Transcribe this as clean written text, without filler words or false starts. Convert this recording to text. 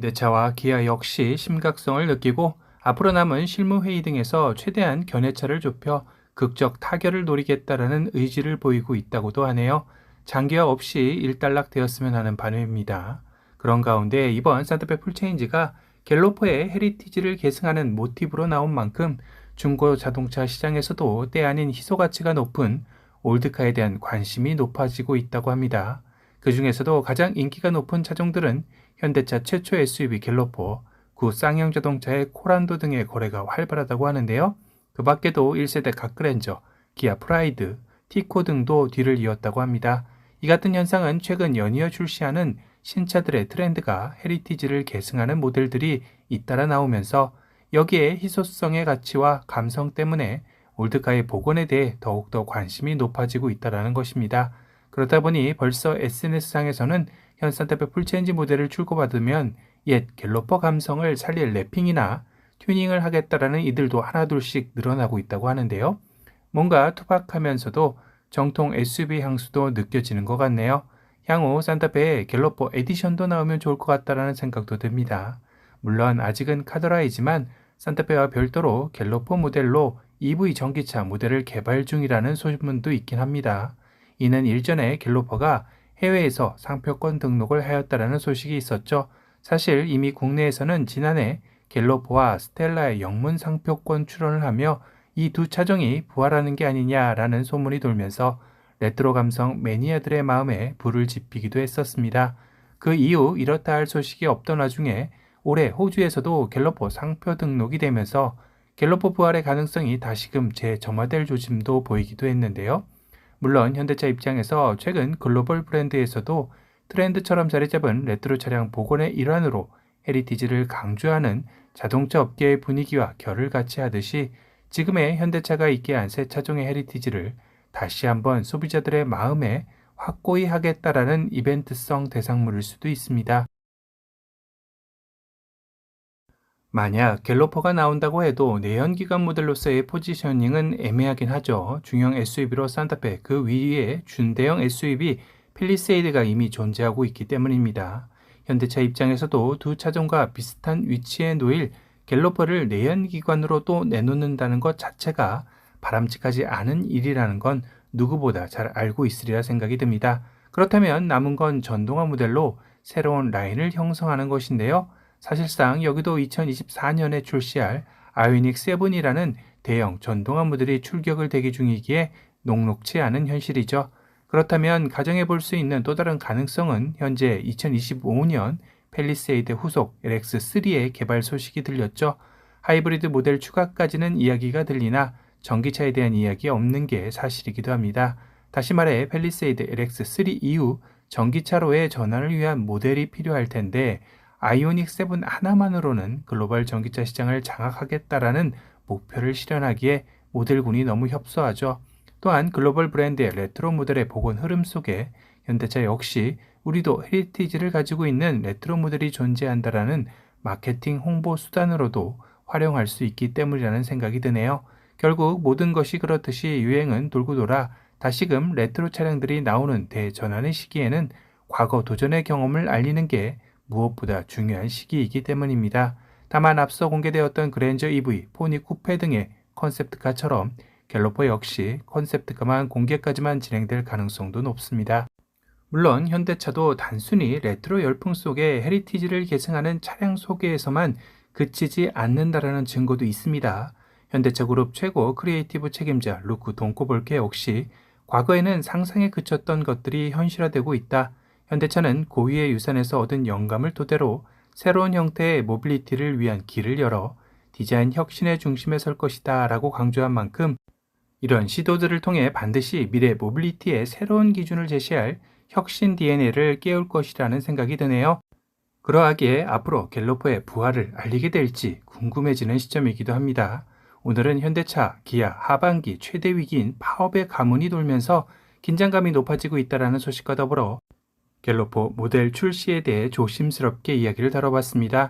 현대차와 기아 역시 심각성을 느끼고 앞으로 남은 실무회의 등에서 최대한 견해차를 좁혀 극적 타결을 노리겠다라는 의지를 보이고 있다고도 하네요. 장기화 없이 일단락되었으면 하는 바람입니다. 그런 가운데 이번 산타페 풀체인지가 갤로퍼의 헤리티지를 계승하는 모티브로 나온 만큼 중고 자동차 시장에서도 때 아닌 희소 가치가 높은 올드카에 대한 관심이 높아지고 있다고 합니다. 그 중에서도 가장 인기가 높은 차종들은 현대차 최초 SUV 갤로퍼, 구 쌍용 자동차의 코란도 등의 거래가 활발하다고 하는데요. 그 밖에도 1세대 갓그랜저, 기아 프라이드, 티코 등도 뒤를 이었다고 합니다. 이 같은 현상은 최근 연이어 출시하는 신차들의 트렌드가 헤리티지를 계승하는 모델들이 잇따라 나오면서 여기에 희소성의 가치와 감성 때문에 올드카의 복원에 대해 더욱더 관심이 높아지고 있다는 것입니다. 그렇다 보니 벌써 SNS상에서는 현 산타페 풀체인지 모델을 출고받으면 옛 갤로퍼 감성을 살릴 래핑이나 튜닝을 하겠다라는 이들도 하나둘씩 늘어나고 있다고 하는데요. 뭔가 투박하면서도 정통 SUV 향수도 느껴지는 것 같네요. 향후 산타페에 갤로퍼 에디션도 나오면 좋을 것 같다라는 생각도 듭니다. 물론 아직은 카더라이지만 산타페와 별도로 갤로퍼 모델로 EV 전기차 모델을 개발 중이라는 소문도 있긴 합니다. 이는 일전에 갤로퍼가 해외에서 상표권 등록을 하였다라는 소식이 있었죠. 사실 이미 국내에서는 지난해 갤로퍼와 스텔라의 영문 상표권 출원을 하며 이 두 차종이 부활하는 게 아니냐라는 소문이 돌면서 레트로 감성 매니아들의 마음에 불을 지피기도 했었습니다. 그 이후 이렇다 할 소식이 없던 와중에 올해 호주에서도 갤로퍼 상표 등록이 되면서 갤로퍼 부활의 가능성이 다시금 재점화될 조짐도 보이기도 했는데요. 물론 현대차 입장에서 최근 글로벌 브랜드에서도 트렌드처럼 자리 잡은 레트로 차량 복원의 일환으로 헤리티지를 강조하는 자동차 업계의 분위기와 결을 같이 하듯이 지금의 현대차가 있게 한 새 차종의 헤리티지를 다시 한번 소비자들의 마음에 확고히 하겠다라는 이벤트성 대상물일 수도 있습니다. 만약 갤로퍼가 나온다고 해도 내연기관 모델로서의 포지셔닝은 애매하긴 하죠. 중형 SUV로 산타페, 그 위에 준대형 SUV 팰리세이드가 이미 존재하고 있기 때문입니다. 현대차 입장에서도 두 차종과 비슷한 위치에 놓일 갤로퍼를 내연기관으로 또 내놓는다는 것 자체가 바람직하지 않은 일이라는 건 누구보다 잘 알고 있으리라 생각이 듭니다. 그렇다면 남은 건 전동화 모델로 새로운 라인을 형성하는 것인데요. 사실상 여기도 2024년에 출시할 아이오닉 7이라는 대형 전동화 모델이 출격을 대기 중이기에 녹록치 않은 현실이죠. 그렇다면 가정해 볼 수 있는 또 다른 가능성은 현재 2025년 팰리세이드 후속 LX3의 개발 소식이 들렸죠. 하이브리드 모델 추가까지는 이야기가 들리나 전기차에 대한 이야기 없는 게 사실이기도 합니다. 다시 말해 팰리세이드 LX3 이후 전기차로의 전환을 위한 모델이 필요할 텐데 아이오닉 7 하나만으로는 글로벌 전기차 시장을 장악하겠다라는 목표를 실현하기에 모델군이 너무 협소하죠. 또한 글로벌 브랜드의 레트로 모델의 복원 흐름 속에 현대차 역시 우리도 헤리티지를 가지고 있는 레트로 모델이 존재한다라는 마케팅 홍보 수단으로도 활용할 수 있기 때문이라는 생각이 드네요. 결국 모든 것이 그렇듯이 유행은 돌고 돌아 다시금 레트로 차량들이 나오는 대전환의 시기에는 과거 도전의 경험을 알리는 게 무엇보다 중요한 시기이기 때문입니다. 다만 앞서 공개되었던 그랜저 EV, 포니 쿠페 등의 컨셉트카처럼 갤로퍼 역시 컨셉트카만 공개까지만 진행될 가능성도 높습니다. 물론 현대차도 단순히 레트로 열풍 속에 헤리티지를 계승하는 차량 소개에서만 그치지 않는다라는 증거도 있습니다. 현대차 그룹 최고 크리에이티브 책임자 루크 돈코볼케 역시 과거에는 상상에 그쳤던 것들이 현실화되고 있다. 현대차는 고유의 유산에서 얻은 영감을 토대로 새로운 형태의 모빌리티를 위한 길을 열어 디자인 혁신의 중심에 설 것이다 라고 강조한 만큼 이런 시도들을 통해 반드시 미래 모빌리티의 새로운 기준을 제시할 혁신 DNA를 깨울 것이라는 생각이 드네요. 그러하기에 앞으로 갤로퍼의 부활을 알리게 될지 궁금해지는 시점이기도 합니다. 오늘은 현대차, 기아 하반기 최대 위기인 파업의 가문이 돌면서 긴장감이 높아지고 있다는 소식과 더불어 갤로퍼 모델 출시에 대해 조심스럽게 이야기를 다뤄봤습니다.